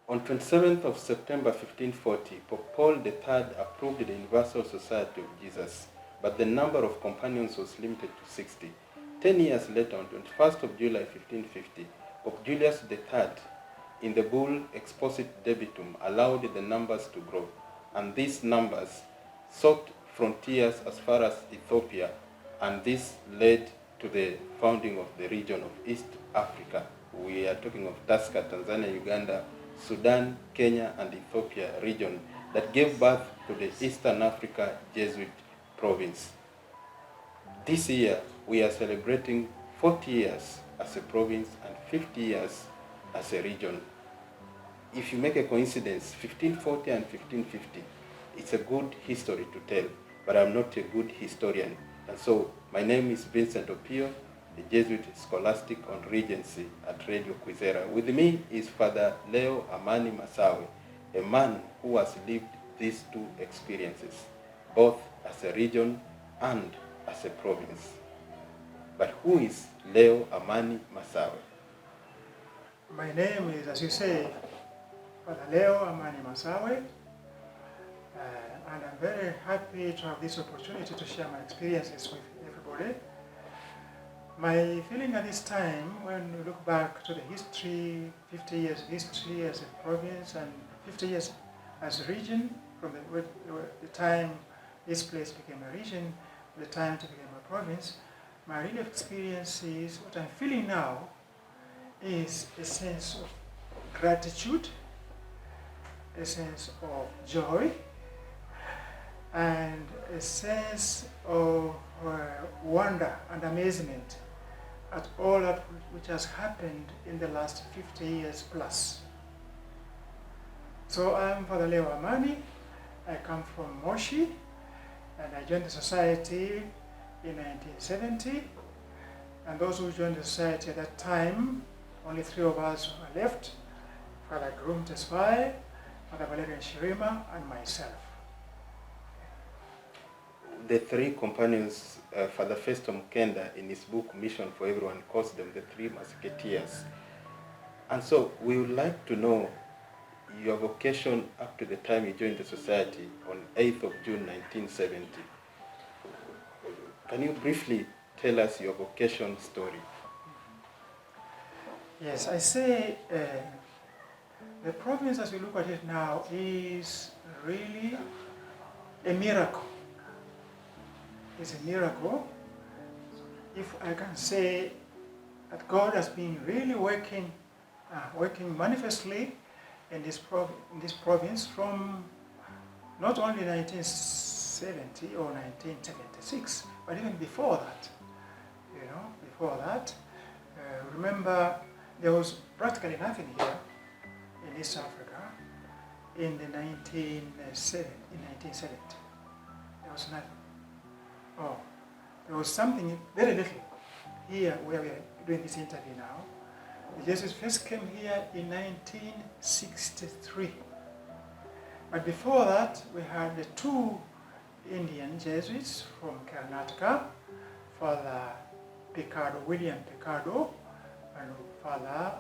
On 27th of September 1540, Pope Paul III approved the Universal Society of Jesus, but the number of companions was limited to 60. 10 years later, on 21st of July 1550, Pope Julius III, in the bull Exposit Debitum, allowed the numbers to grow, and these numbers sought frontiers as far as Ethiopia, and this led to the founding of the region of East Africa. We are talking of Tusker, Tanzania, Uganda, Sudan, Kenya, and Ethiopia region that gave birth to the Eastern Africa Jesuit province. This year, we are celebrating 40 years as a province and 50 years as a region. If you make a coincidence, 1540 and 1550, it's a good history to tell, but I'm not a good historian. And so, my name is Vincent Opio, the Jesuit Scholastic on Regency at Radio Kwizera. With me is Fr.Leo Amani Masawe, a man who has lived these two experiences, both as a region and as a province. But who is Leo Amani Masawe? My name is, as you say, Fr.Leo Amani Masawe, and I'm very happy to have this opportunity to share my experiences with everybody. My feeling at this time, when we look back to the history, 50 years history as a province and 50 years as a region, from the time this place became a region, the time it became a province, my real experience is, what I'm feeling now is a sense of gratitude, a sense of joy, and a sense of wonder and amazement at all that which has happened in the last 50 years plus. So I'm Fr.Leo Amani. I come from Moshi, and I joined the society in 1970. And those who joined the society at that time, only 3 of us were left: Father Groom Tesfaye, Father Valerian Shirima, and myself. The 3 companions, Father Festo Mkenda, in his book Mission for Everyone, calls them the 3 musketeers. And so we would like to know your vocation up to the time you joined the society on 8th of June 1970. Can you briefly tell us your vocation story? Yes, I say the province as we look at it now is really a miracle. It's a miracle. If I can say that God has been really working manifestly in this province from not only 1970 or 1976, but even before that. Before that, remember there was practically nothing here in East Africa in the 1970. There was nothing. Oh, there was something very little here where we are doing this interview now. The Jesuits first came here in 1963. But before that, we had the 2 Indian Jesuits from Karnataka, Father William Picardo, and Father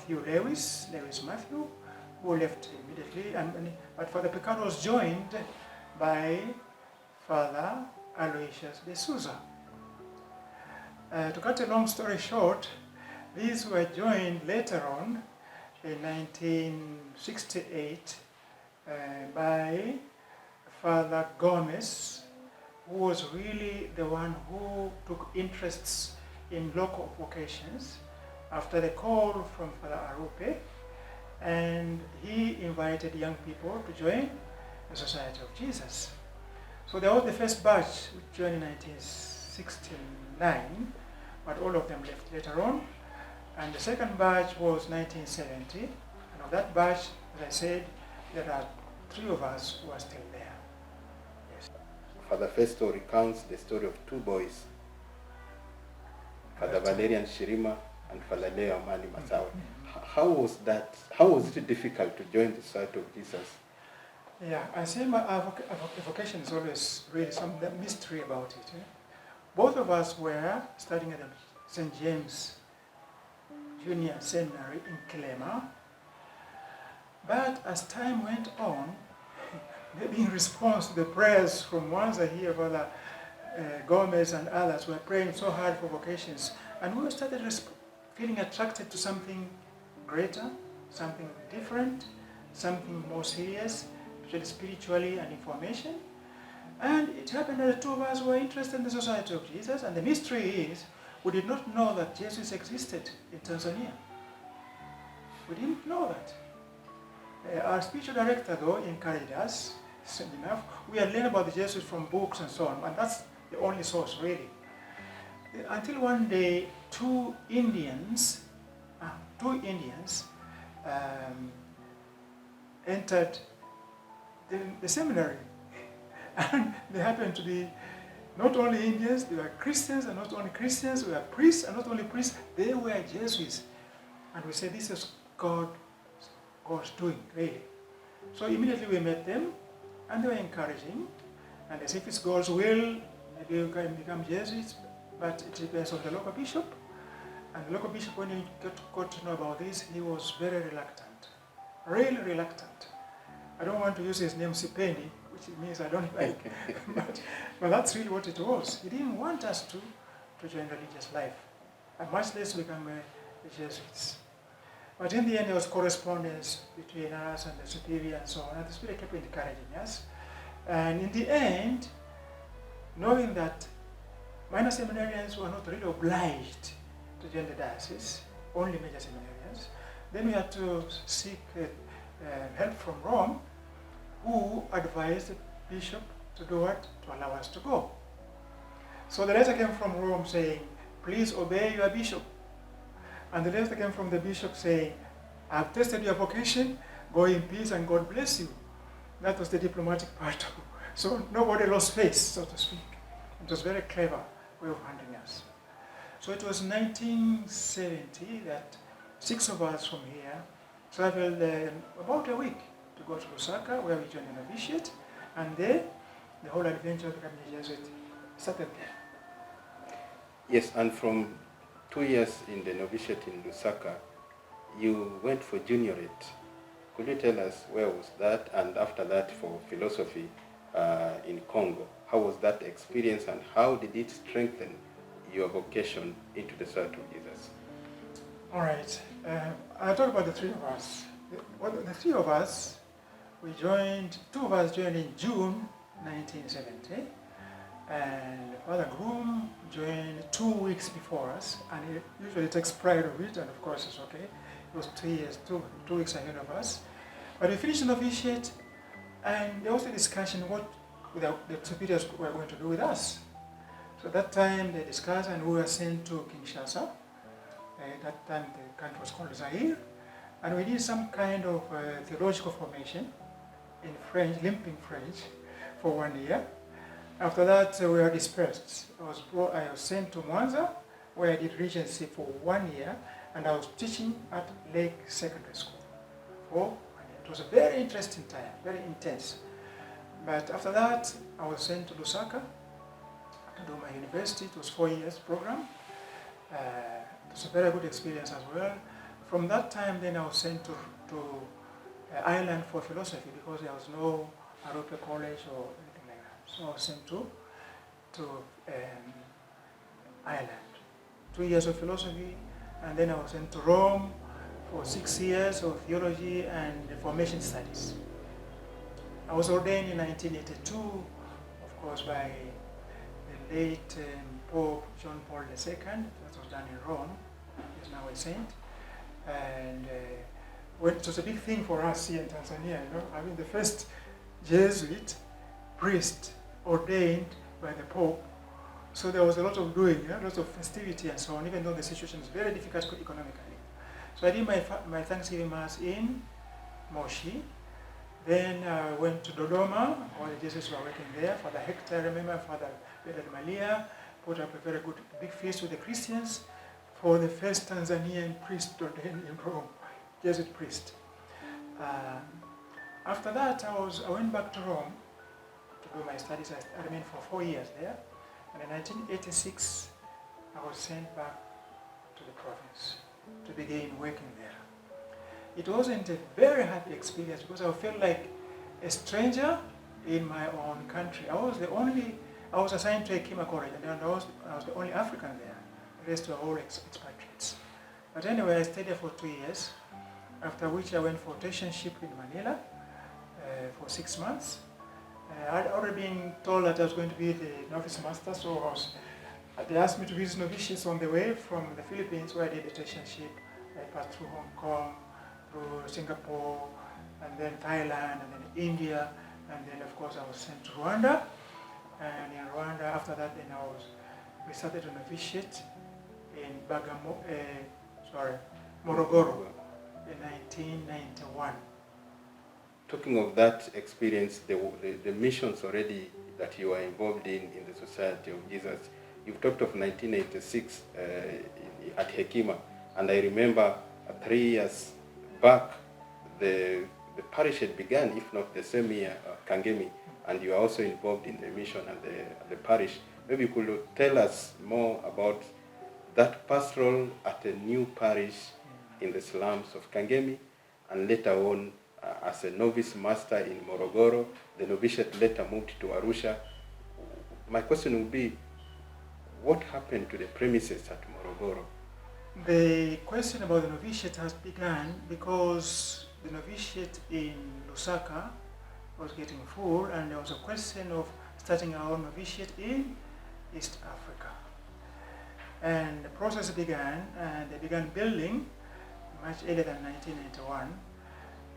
Lewis Matthew, who left immediately. But Father Picardo was joined by Father Aloysius de Souza. To cut a long story short, these were joined later on in 1968 by Father Gomez, who was really the one who took interests in local vocations after the call from Father Arupe, and he invited young people to join the Society of Jesus. So there was the first batch which joined in 1969, but all of them left later on. And the second batch was 1970, and of that batch, as I said, there are 3 of us who are still there. Yes. Father Festo recounts the story of 2 boys, Father Valerian Shirima and Fr.Leo Amani Masawe. How was that? How was it difficult to join the Society of Jesus? Yeah, I say my vocation is always really some mystery about it. Both of us were studying at the St. James Junior Seminary in Kilema, But as time went on, maybe in response to the prayers from Mwanza here, Father Gomez and others were praying so hard for vocations, and we started feeling attracted to something greater, something different, something more serious, spiritually and information. And it happened that the two of us were interested in the Society of Jesus, and the mystery is we did not know that Jesuits existed in Tanzania. We didn't know that. Our spiritual director, though, encouraged us, enough. We had learned about the Jesuits from books and so on, and that's the only source, really. Until one day, two Indians entered the seminary. And they happened to be not only Indians, they were Christians, and not only Christians, they were priests, and not only priests, they were Jesuits. And we said, this is God's doing, really. So immediately we met them, and they were encouraging. And they said, if it's God's will, maybe you can become Jesuits, but it depends on the local bishop. And the local bishop, when he got to know about this, he was very reluctant, really reluctant. I don't want to use his name, Sipendi, which means I don't like, but that's really what it was. He didn't want us to join religious life, and much less become Jesuits. But in the end, there was correspondence between us and the superior and so on, and the Spirit kept encouraging us. And in the end, knowing that minor seminarians were not really obliged to join the diocese, only major seminarians, then we had to seek help from Rome, who advised the bishop to do what? To allow us to go. So the letter came from Rome saying, please obey your bishop. And the letter came from the bishop saying, I've tested your vocation, go in peace and God bless you. That was the diplomatic part. So nobody lost face, so to speak. It was a very clever way of handling us. So it was 1970 that 6 of us from here traveled about a week to go to Lusaka, where we joined the novitiate, and there the whole adventure of becoming a Jesuit started there. Yes, and from 2 years in the novitiate in Lusaka, you went for juniorate. Could you tell us where was that, and after that for philosophy in Congo? How was that experience, and how did it strengthen your vocation into the Society of Jesus? All right. I'll talk about the 3 of us. The 3 of us, we joined, 2 of us joined in June 1970, and Father Groom joined 2 weeks before us, and it usually takes pride of it, and of course it's okay. It was 2 years, 2 weeks ahead of us. But we finished the novitiate, and there was a discussion what the superiors were going to do with us. So at that time they discussed, and we were sent to Kinshasa. At that time the country was called Zaire, and we did some kind of theological formation in French, limping French, for 1 year. After that we were dispersed. I was sent to Mwanza, where I did regency for 1 year, and I was teaching at Lake Secondary School for 1 year. It was a very interesting time, very intense. But after that, I was sent to Lusaka to do my university. It was 4 years program. It was a very good experience as well. From that time, then I was sent to Ireland for philosophy, because there was no Arope College or anything like that. So I was sent to Ireland. 2 years of philosophy, and then I was sent to Rome for 6 years of theology and Reformation studies. I was ordained in 1982, of course, by the late Pope John Paul II. That was done in Rome. He's now a saint. And it was a big thing for us here in Tanzania, having the first Jesuit priest ordained by the Pope. So there was a lot of doing, lots of festivity and so on, even though the situation is very difficult economically. So I did my Thanksgiving Mass in Moshi. Then I went to Dodoma. All the Jesuits were working there. Father Hector, I remember, Father Bernard Malia put up a very good big feast with the Christians for the first Tanzanian priest ordained in Rome, Jesuit priest. After that, I went back to Rome to do my studies. I remained for 4 years there. And in 1986, I was sent back to the province to begin working there. it wasn't a very happy experience because I felt like a stranger in my own country. I was assigned to Hekima College, and I was the only African there. The rest were all expatriates. But anyway, I stayed there for 2 years, after which I went for internship in Manila for 6 months. I'd already been told that I was going to be the novice master, so they asked me to visit novitiates on the way from the Philippines, where I did the internship. I passed through Hong Kong, through Singapore, and then Thailand, and then India, and then of course I was sent to Rwanda. And in Rwanda, after that, then we started a novitiate in Morogoro in 1991. Talking of that experience, the missions already that you were involved in the Society of Jesus, you've talked of 1986 at Hekima, and I remember 3 years back, the parish had begun, if not the same year, Kangemi, and you are also involved in the mission and the parish. Maybe you could tell us more about that pastoral at a new parish in the slums of Kangemi, and later on as a novice master in Morogoro. The novitiate later moved to Arusha. My question would be, what happened to the premises at Morogoro? The question about the novitiate has begun because the novitiate in Lusaka was getting full, and there was a question of starting our own novitiate in East Africa. And the process began, and they began building much earlier than 1991.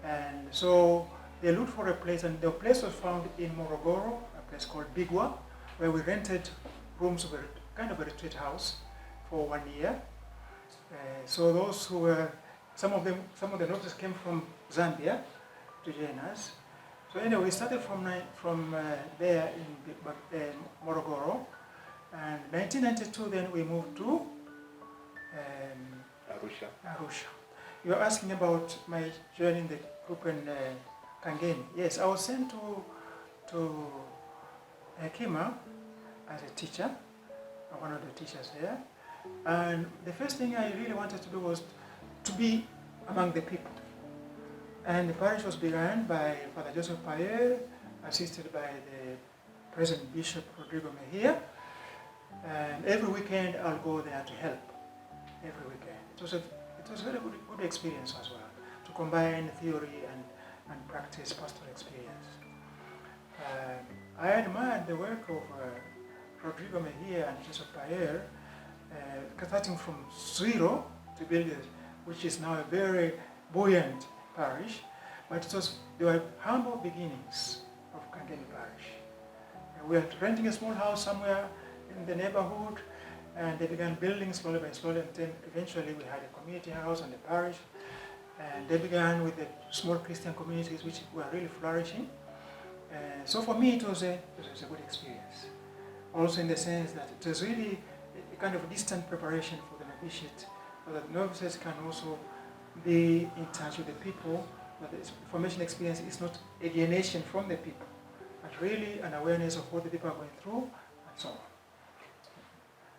And so they looked for a place, and the place was found in Morogoro, a place called Bigwa, where we rented rooms of a kind of a retreat house for 1 year. So those who were, some of the novices came from Zambia to join us. So anyway, we started from there in Morogoro, and 1992 then we moved to Arusha. You were asking about my journey in the group in Kangeni. Yes, I was sent to Hekima as a teacher, one of the teachers there. And the first thing I really wanted to do was to be among the people. And the parish was begun by Father Joseph Payer, assisted by the present Bishop Rodrigo Mejia. And every weekend I'll go there to help. Every weekend. It was a very good experience as well, to combine theory and practice pastoral experience. I admired the work of Rodrigo Mejia and Joseph Payer, starting from zero to build it, which is now a very buoyant parish, but they were humble beginnings of Kangeni Parish. We were renting a small house somewhere in the neighborhood, and they began building slowly by slowly, and then eventually we had a community house and a parish, and they began with the small Christian communities which were really flourishing. So for me it was a good experience. Also in the sense that it was really a kind of distant preparation for the novitiate, so that novices can also be in touch with the people, that the formation experience is not alienation from the people, but really an awareness of what the people are going through, and so on.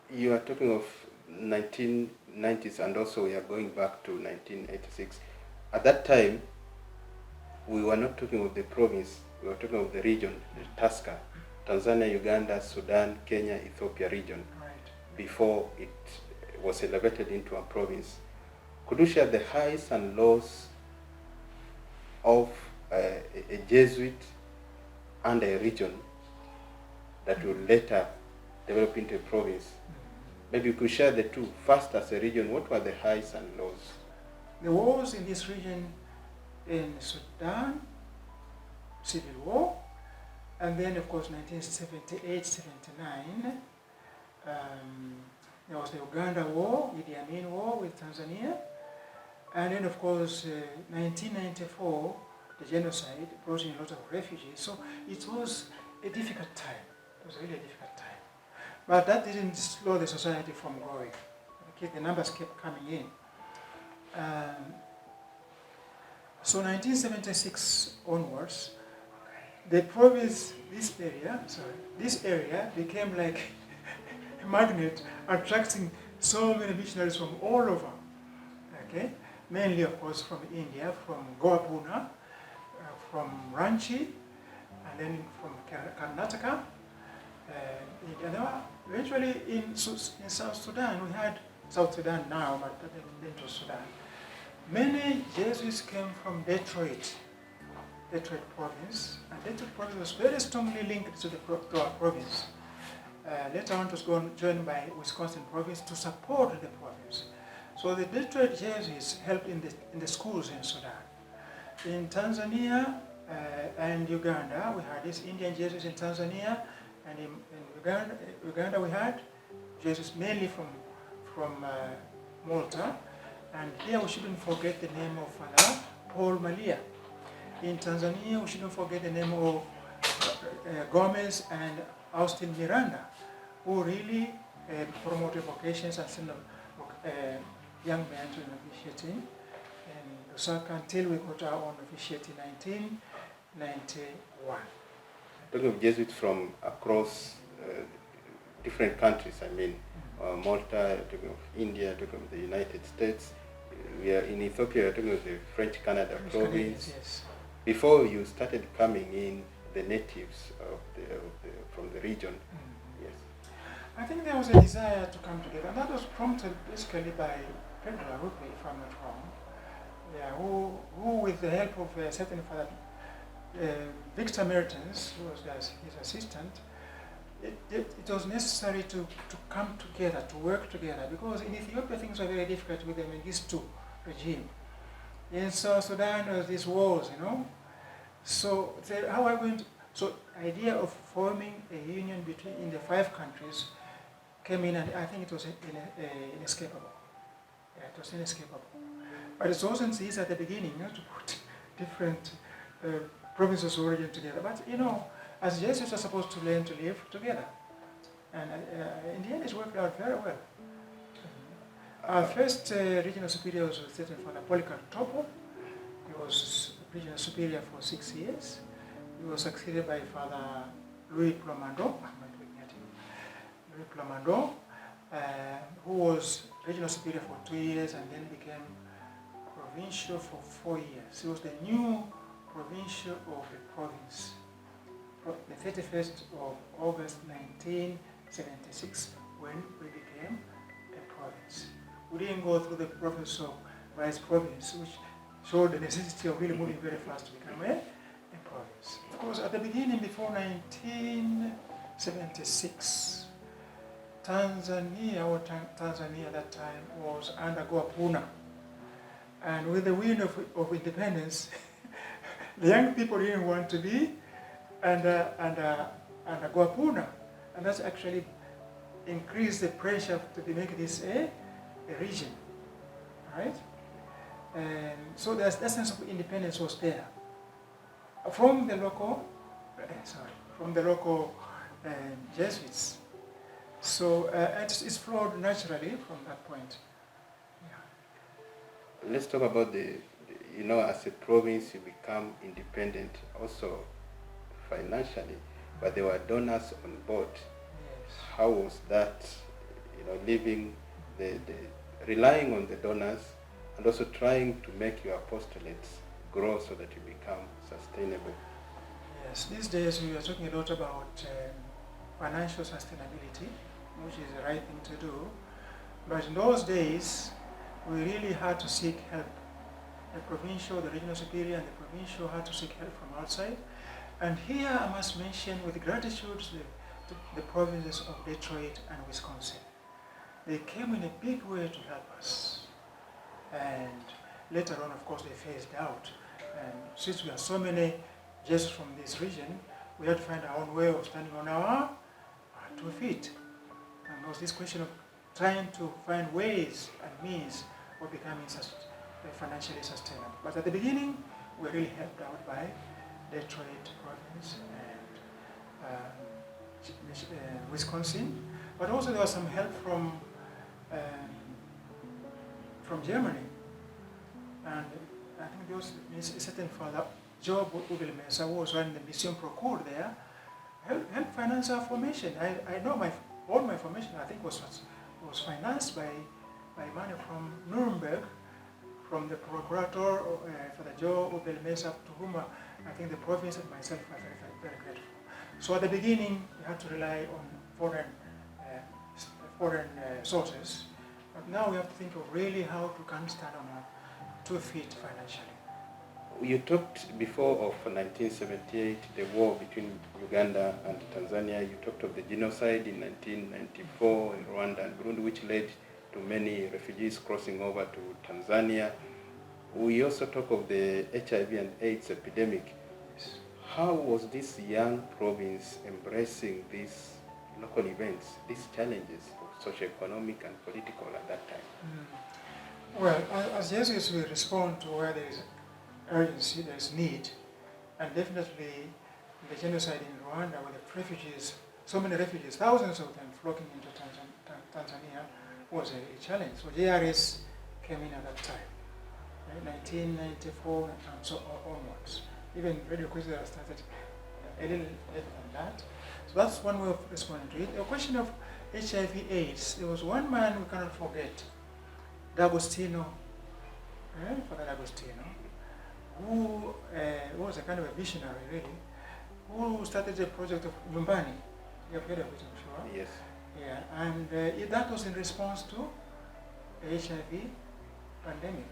You are talking of 1990s, and also we are going back to 1986. At that time, we were not talking of the province, we were talking of the region, the TASCA, Tanzania, Uganda, Sudan, Kenya, Ethiopia region, Right. before it was elevated into a province. Could you share the highs and lows of a Jesuit and a region that will later develop into a province? Maybe you could share the two. First, as a region, what were the highs and lows? The wars in this region in Sudan, civil war, and then of course 1978-79, there was the Uganda war, Idi Amin war with Tanzania, and then of course 1994, the genocide brought in a lot of refugees. So it was a difficult time. It was really a difficult time. But that didn't slow the society from growing. The numbers kept coming in. So 1976 onwards, the province, this area became like a magnet, attracting so many missionaries from all over. Okay, mainly of course from India, from Goapuna, from Ranchi, and then from Karnataka. And eventually in South Sudan, we had South Sudan now, but then to Sudan. Many Jesuits came from Detroit province, and Detroit province was very strongly linked to our province. Later on it was joined by Wisconsin province to support the province. So the Detroit Jesuits helped in the schools in Sudan. In Tanzania and Uganda, we had these Indian Jesuits in Tanzania, and in Uganda we had Jesuits mainly from Malta. And here we shouldn't forget the name of Father Paul Malia. In Tanzania, we shouldn't forget the name of Gomez and Austin Miranda, who really promoted vocations and sent young men to officiating in Lusaka until we got our own officiate in 1991. Talking of Jesuits from across different countries, I mean, Malta, talking of India, talking of the United States. We are in Ethiopia, talking of the French Canada province. Yes. Before you started coming in, the natives from the region. Yes. I think there was a desire to come together, and that was prompted basically by Fr.Leo Amani, if I'm not wrong. Yeah, who with the help of a certain Father Victor Mertens, who was his assistant, it was necessary to come together, to work together, because in Ethiopia things were very difficult with the Mengistu regime. In South Sudan there was these wars, So so idea of forming a union in the 5 countries came in, and I think it was inescapable. Yeah, it was inescapable. But it wasn't easy at the beginning, to put different provinces of origin together. But as Jesuits are supposed to learn to live together. And in the end, it worked out very well. Our first regional superior was certain Father Polycarp Topo. He was regional superior for 6 years. He was succeeded by Father Louis Plamando, who was regional superior for 2 years and then became provincial for 4 years. He was the new provincial of the province. The 31st of August 1976, when we became a province. We didn't go through the process of vice province, which showed the necessity of really moving very fast to become a province. Of course, at the beginning, before 1976, Tanzania at that time was under Goapuna. And with the wind of independence, the young people didn't want to be under Goapuna. And that's actually increased the pressure to make this a region, right? And so that sense of independence was there from the local, Jesuits. So it's flowed naturally from that point. Yeah. Let's talk about as a province you become independent also financially, but there were donors on board. Yes. How was that, living, relying on the donors and also trying to make your apostolates grow so that you become sustainable? Yes, these days we are talking a lot about financial sustainability, which is the right thing to do. But in those days, we really had to seek help. The provincial, the regional superior, and the provincial had to seek help from outside. And here I must mention with gratitude the provinces of Detroit and Wisconsin. They came in a big way to help us. And later on, of course, they phased out. And since we have so many Jesuits from this region, we had to find our own way of standing on our 2 feet. And there was this question of trying to find ways and means of becoming financially sustainable. But at the beginning, we were really helped out by Detroit province and Wisconsin. But also there was some help from Germany. And I think there was a certain Father Job Ugelmesa, who was running the Mission Procure there, helped finance our formation. I know all my formation, I think, was financed by money from Nuremberg, from the procurator, Father Joe Ubel Mesa, to whom I think the province and myself are very grateful. So at the beginning, we had to rely on foreign sources, but now we have to think of really how to can stand on our 2 feet financially. You talked before of 1978, the war between Uganda and Tanzania. You talked of the genocide in 1994 in Rwanda and Burundi, which led to many refugees crossing over to Tanzania. We also talk of the HIV and AIDS epidemic. Yes. How was this young province embracing these local events, these challenges, socio-economic and political at that time? Well, as Jesuits, we respond to where there is urgency, there is need, and definitely the genocide in Rwanda with the refugees, so many refugees, thousands of them flocking into Tanzania, was a challenge. So JRS came in at that time, right? 1994 and so onwards. Even Radio Kwizera started a little later than that. So that's one way of responding to it. The question of HIV/AIDS, there was one man we cannot forget, D'Agostino, Father D'Agostino, who was a kind of a visionary, really, who started the project of Nyumbani. You have heard of it, I'm sure. Yes. Yeah, and that was in response to the HIV pandemic.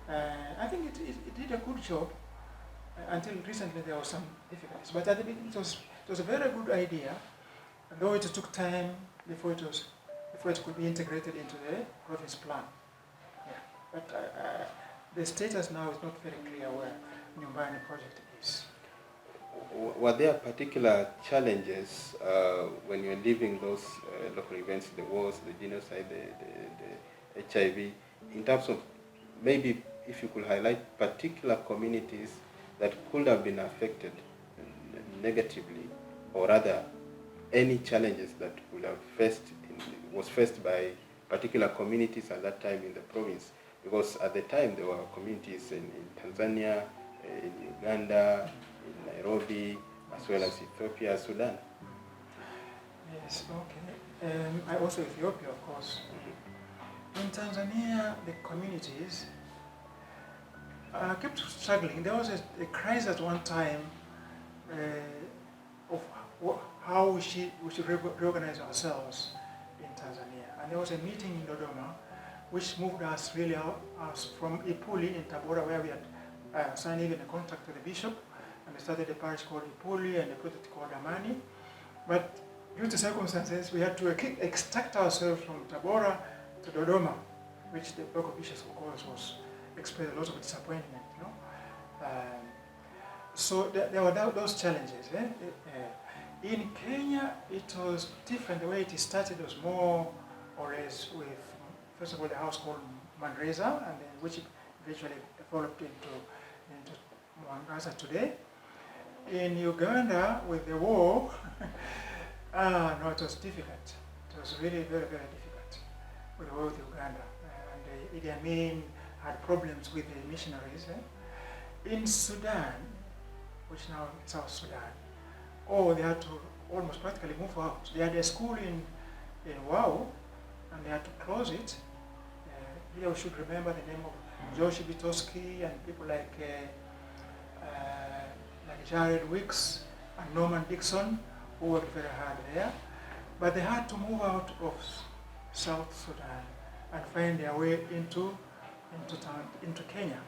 I think it did a good job until recently. There was some difficulties, but at the beginning it was a very good idea, though it took time before it could be integrated into the province plan. Yeah, but the status now is not very clear where Nyumbani project is. Were there particular challenges when you're living those local events, the wars, the genocide, the HIV, in terms of maybe if you could highlight particular communities that could have been affected negatively, or rather any challenges that would have was faced by particular communities at that time in the province? Because at the time there were communities in Tanzania, in Uganda, in Nairobi, as well as Ethiopia, Sudan. Yes, okay. Also Ethiopia, of course. In Tanzania, the communities kept struggling. There was a crisis at one time of how we should reorganize ourselves in Tanzania. And there was a meeting in Dodoma which moved us really out from Ipuli in Tabora, where we had signed even a contract with the bishop, and we started a parish called Ipuli and a project called Amani. But due to circumstances, we had to extract ourselves from Tabora to Dodoma, which the local bishops, of course, expressed a lot of disappointment. So there were those challenges. In Kenya, it was different. The way it started was more or less with, first of all, the house called Mandreza, and then which eventually developed into Mwanza today. In Uganda, with the war, no, it was difficult. It was really very, very difficult with the war with Uganda. And Idi Amin had problems with the missionaries. In Sudan, which now is South Sudan, they had to almost practically move out. They had a school in Wau, and they had to close it. Here we should remember the name of Josh Bitoski and people like Jared Wicks and Norman Dixon, who worked very hard there. But they had to move out of South Sudan and find their way into Kenya.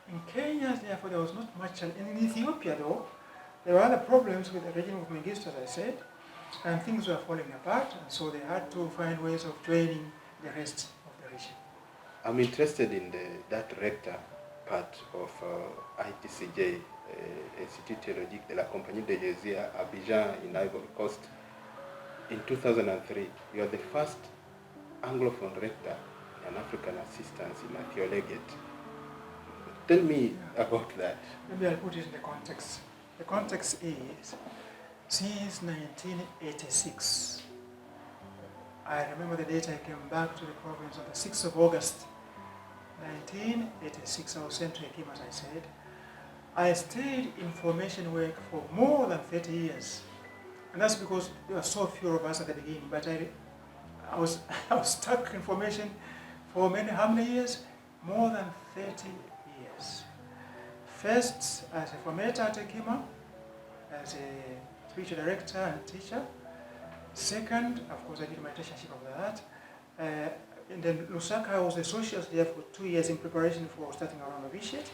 In Kenya, therefore, there was not much. In Ethiopia, though, there were other problems with the regime of Mengistu, as I said, and things were falling apart, and so they had to find ways of joining the rest of the region. I'm interested in that rector part of ITCJ, Institut Théologique de la Compagnie de Jésus à Abidjan in Ivory Coast. In 2003, you are the first Anglophone rector and African assistance in a theologate. Tell me about that. Maybe I'll put it in the context. The context is, since 1986, I remember the date I came back to the province on the 6th of August, 1986. I was sent to Hakim, as I said. I stayed in formation work for more than 30 years. And that's because there were so few of us at the beginning, but I was stuck in formation for how many years? More than 30 years. First, as a formator at Ekima, as a spiritual director and teacher. Second, of course, I did my internship after that. In the Lusaka, I was the associate there for 2 years in preparation for starting our novitiate.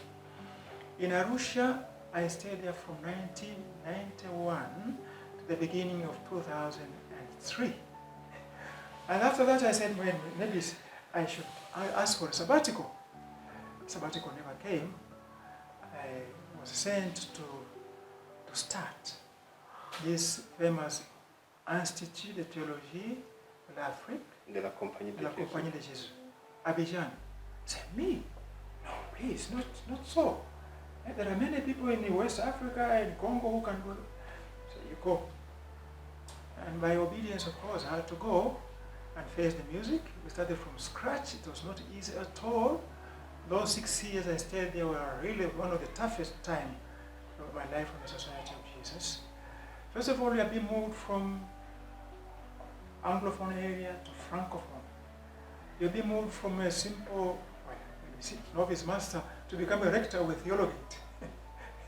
In Arusha, I stayed there from 1991 to the beginning of 2003. And after that, I said, well, maybe I should ask for a sabbatical. Sabbatical never came. I was sent to start this famous Institut de Théologie de l'Afrique, de la Compagnie de Jésus, Abidjan. Said, me? No, please, not so. There are many people in West Africa and Congo who can do it. So you go. And by obedience, of course, I had to go and face the music. We started from scratch. It was not easy at all. Those 6 years I stayed there were really one of the toughest times of my life in the Society of Jesus. First of all, we have been moved from Anglophone area to Francophone. You've been moved from a simple novice master to become a rector with theologate.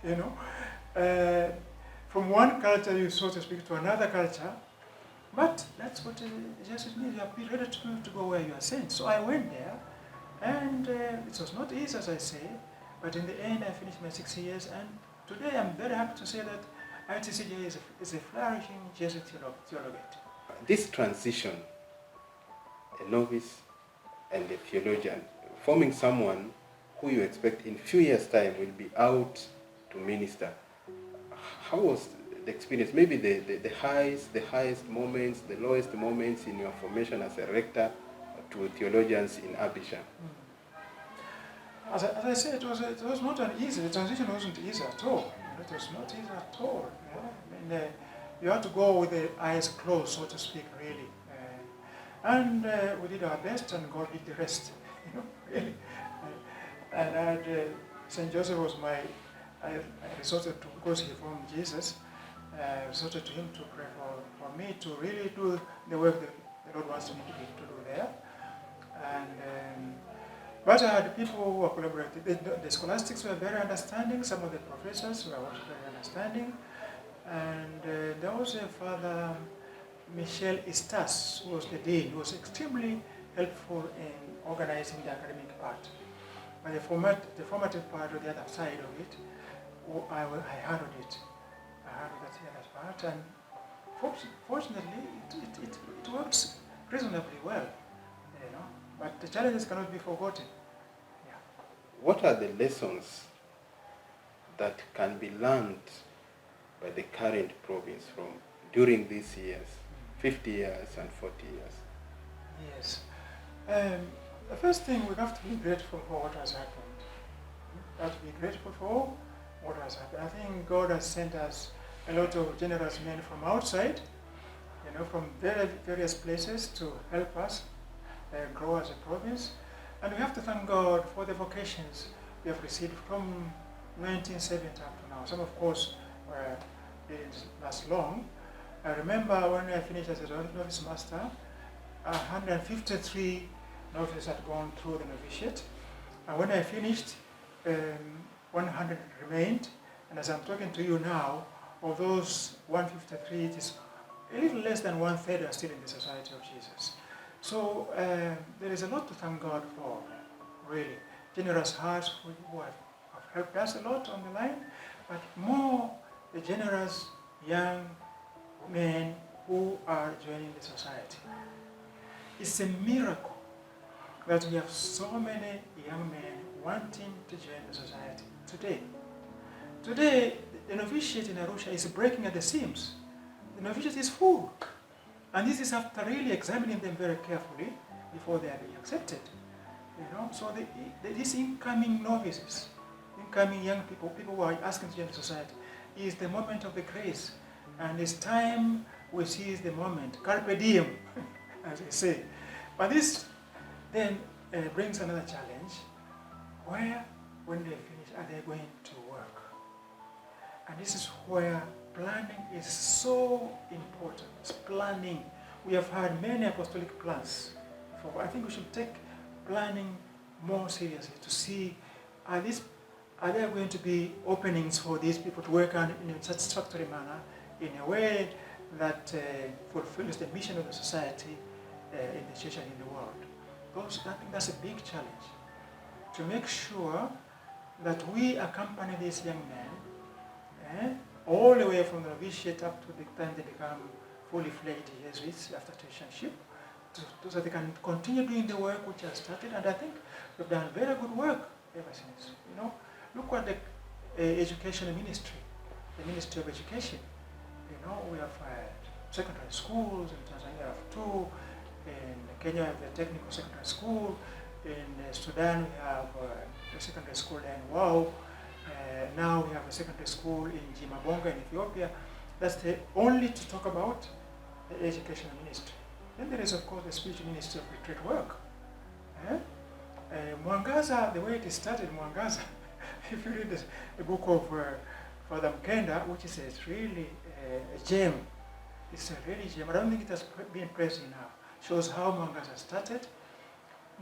You know, from one culture, you so to speak, to another culture. But that's what Jesus means. You have been ready to go where you are sent. So I went there, and it was not easy, as I say, but in the end, I finished my 6 years. And today, I'm very happy to say that ITCJ is a flourishing Jesuit theologate. This transition, a novice and a theologian, forming someone who you expect in few years' time will be out to minister. How was the experience? Maybe the highest moments, the lowest moments in your formation as a rector to theologians in Abidjan. As I said, it was not an easy. The transition wasn't easy at all. It was not easy at all. I mean, you had to go with the eyes closed, so to speak, really. And we did our best, and God did the rest. You know, really. And St. Joseph was I resorted to, because he formed Jesus, I resorted to him to pray for me to really do the work that the Lord wants me to do there. And but I had people who were collaborating. The scholastics were very understanding. Some of the professors were also very understanding. And there was a Father Michel Istas, who was the dean, who was extremely helpful in organizing the academic part. But the formative part, or the other side of it, I handled it. I handled that other part, and fortunately, it works reasonably well. You know, but the challenges cannot be forgotten. Yeah. What are the lessons that can be learned by the current province from during these years, 50 years and 40 years? Yes. The first thing, we have to be grateful for what has happened. We have to be grateful for what has happened. I think God has sent us a lot of generous men from outside, you know, from various places to help us grow as a province. And we have to thank God for the vocations we have received from 1970 up to now. Some, of course, didn't last long. I remember when I finished as a novice master, 153 novices had gone through the novitiate. And when I finished, 100 remained. And as I'm talking to you now, of those 153, it is a little less than 1/3 are still in the Society of Jesus. So there is a lot to thank God for, really. Generous hearts who have helped us a lot on the line, but more the generous young men who are joining the society. It's a miracle that we have so many young men wanting to join the society today. Today, the novitiate in Arusha is breaking at the seams. The novitiate is full. And this is after really examining them very carefully before they are being accepted. You know, so these incoming novices, incoming young people, people who are asking to join the society, is the moment of the grace. And it's time we seize the moment. Carpe diem, as they say. But this then brings another challenge. Where, when they finish, are they going to work? And this is where planning is so important. It's planning. We have had many apostolic plans. I think we should take planning more seriously to see are there going to be openings for these people to work on in a satisfactory manner, in a way that fulfills the mission of the society in the church and in the world. I think that's a big challenge, to make sure that we accompany these young men all the way from the novitiate up to the time they become fully fledged Jesuits after tertianship, so they can continue doing the work which has started. And I think we've done very good work ever since. You know, look at the education ministry, the Ministry of Education. You know, we have secondary schools in Tanzania. We have 2. In Kenya, we have the technical secondary school. In Sudan, we have a secondary school in Wau. Now we have a secondary school in Jimabonga in Ethiopia. That's only to talk about the education ministry. Then there is, of course, the spiritual ministry of retreat work. Mwanza, the way it started, Mwanza, if you read the book of Father Mkenda, which is really a gem, it's a really gem. I don't think it has been praised enough. Shows how Mwanza started.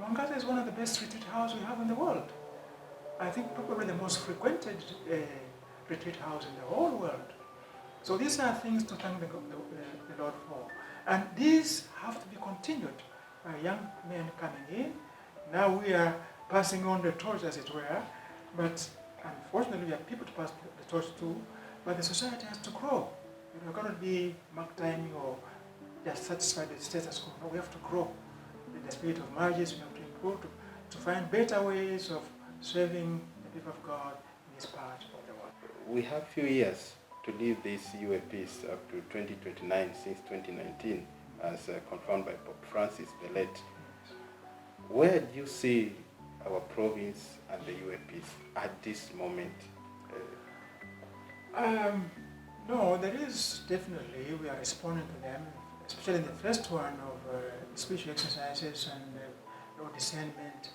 Mwanza is one of the best retreat houses we have in the world. I think probably the most frequented retreat house in the whole world. So these are things to thank the Lord for. And these have to be continued by young men coming in. Now we are passing on the torch, as it were, but unfortunately we have people to pass the torch to, but the society has to grow. We're going to be mark timing or just satisfied with the status quo. No, we have to grow. In the spirit of marriages, we have to improve, to find better ways of serving the people of God in this part of the world. We have few years to leave this UAPs up to 2029 since 2019, as confirmed by Pope Francis the late. Where do you see our province and the UAPs at this moment? No, there is definitely, we are responding to them, especially in the first one of spiritual exercises and discernment.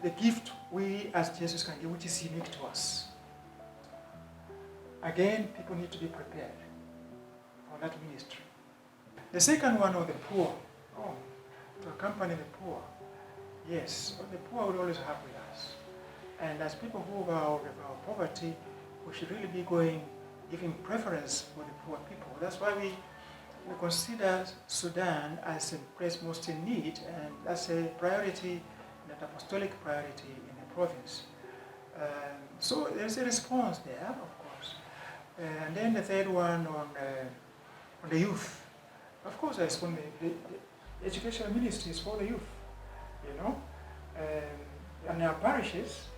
The gift we as Jesuits can give, which is unique to us. Again, people need to be prepared for that ministry. The second one of the poor, to accompany the poor. Yes, the poor will always have with us. And as people who are out of our poverty, we should really be giving preference for the poor people. That's why we consider Sudan as a place most in need, and that's a priority, an apostolic priority in the province. So there's a response there, of course. And then the third one on the youth. Of course, I respond the educational ministry is for the youth, you know. And our parishes,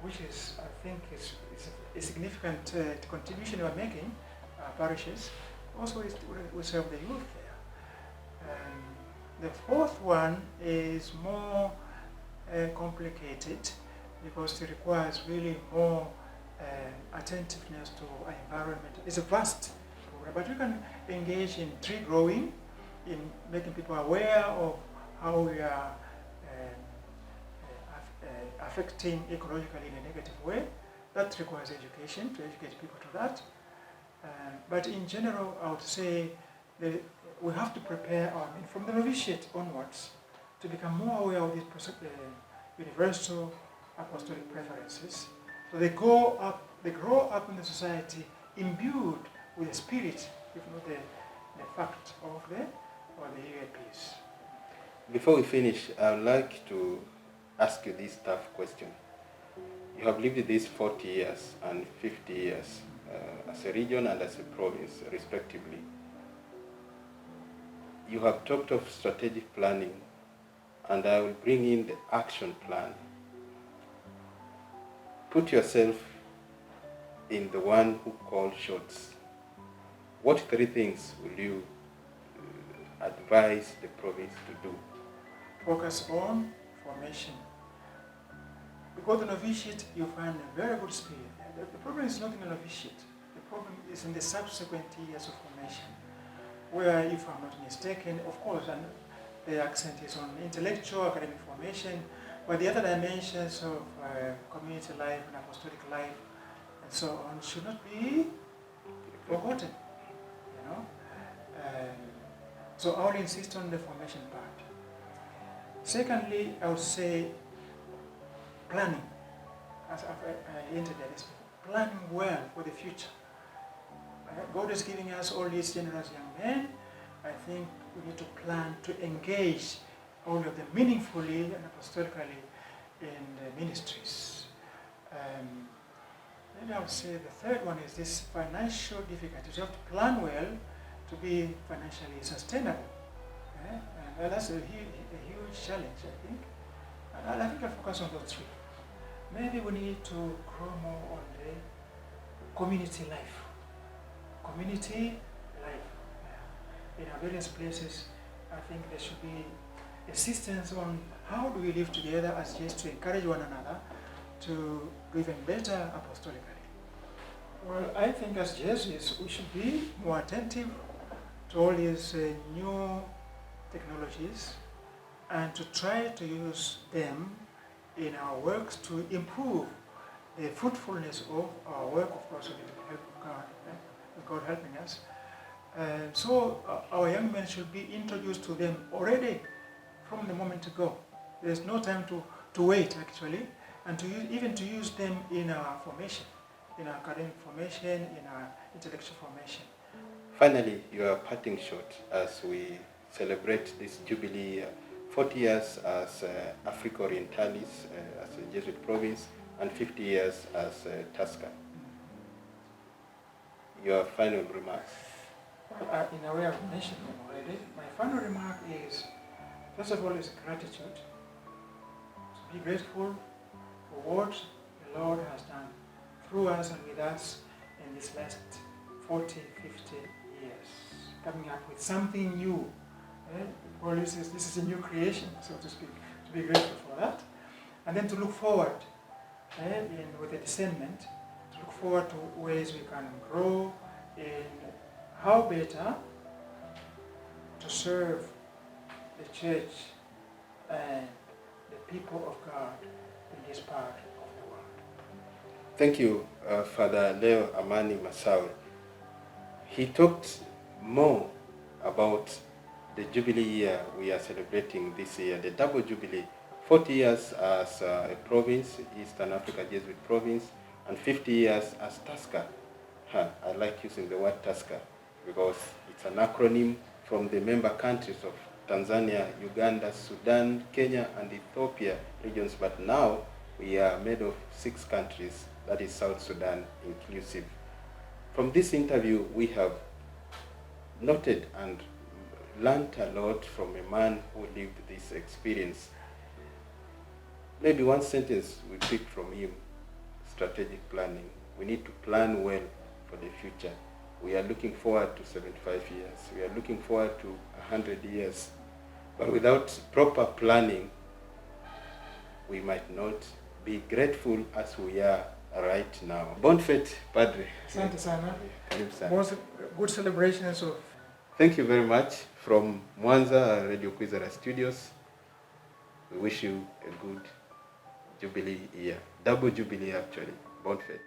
which is, I think, is a significant contribution we are making, our parishes, also we serve the youth there. The fourth one is more complicated because it requires really more attentiveness to our environment. It's a vast program, but we can engage in tree growing, in making people aware of how we are affecting ecologically in a negative way. That requires education, to educate people to that. But in general, I would say that we have to prepare our men from the novitiate onwards to become more aware of these universal apostolic preferences. So they grow up in the society imbued with the spirit, if not the fact of the UAPs. Before we finish, I would like to ask you this tough question. You have lived these 40 years and 50 years as a region and as a province, respectively. You have talked of strategic planning, and I will bring in the action plan. Put yourself in the one who calls shots. What 3 things will you advise the province to do? Focus on formation. Because the novitiate, you find a very good spirit. The problem is not in the novitiate. The problem is in the subsequent years of formation, where, if I'm not mistaken, of course, and the accent is on intellectual, academic formation, but the other dimensions of community life and apostolic life and so on should not be forgotten. So I will insist on the formation part. Secondly, I would say planning, as I hinted at this before, planning well for the future. God is giving us all these generous young men. I think we need to plan to engage all of them meaningfully and apostolically in the ministries. Then I would say the third one is this financial difficulties. You have to plan well to be financially sustainable. And that's a huge challenge, I think. And I think I'll focus on those three. Maybe we need to grow more on the community life. Community life. In our various places, I think there should be assistance on how do we live together as Jesuits to encourage one another to do even better apostolically. Well, I think as Jesuits, we should be more attentive to all these new technologies and to try to use them in our works to improve the fruitfulness of our work, of course, with the help of God, with God helping us. So our young men should be introduced to them already from the moment to go. There's no time to wait, actually, and even to use them in our formation, in our academic formation, in our intellectual formation. Finally, your parting shot as we celebrate this Jubilee, 40 years as Africa Orientalis, as a Jesuit province, and 50 years as Tusker. Your final remarks. Well, in a way I've mentioned them already. My final remark is, first of all, is gratitude. To be grateful for what the Lord has done through us and with us in this last 40, 50 years. Coming up with something new. Paul says this is a new creation, so to speak. To be grateful for that. And then to look forward with a discernment, to look forward to ways we can grow in how better to serve the church and the people of God in this part of the world. Thank you, Fr.Leo Amani Masawe. He talked more about the Jubilee year we are celebrating this year, the double Jubilee, 40 years as a province, Eastern Africa Jesuit province, and 50 years as Tusker. I like using the word Tusker because it's an acronym from the member countries of Tanzania, Uganda, Sudan, Kenya, and Ethiopia regions, but now we are made of 6 countries, that is South Sudan inclusive. From this interview, we have noted and learned a lot from a man who lived this experience. Maybe one sentence we picked from him: strategic planning. We need to plan well for the future. We are looking forward to 75 years. We are looking forward to 100 years. But without proper planning, we might not be grateful as we are right now. Bon fete, Padre. Asante sana. Karibu sana. Most good celebrations of. Thank you very much from Mwanza Radio Kwizera Studios. We wish you a good Jubilee year. Double Jubilee, actually. Bon fete.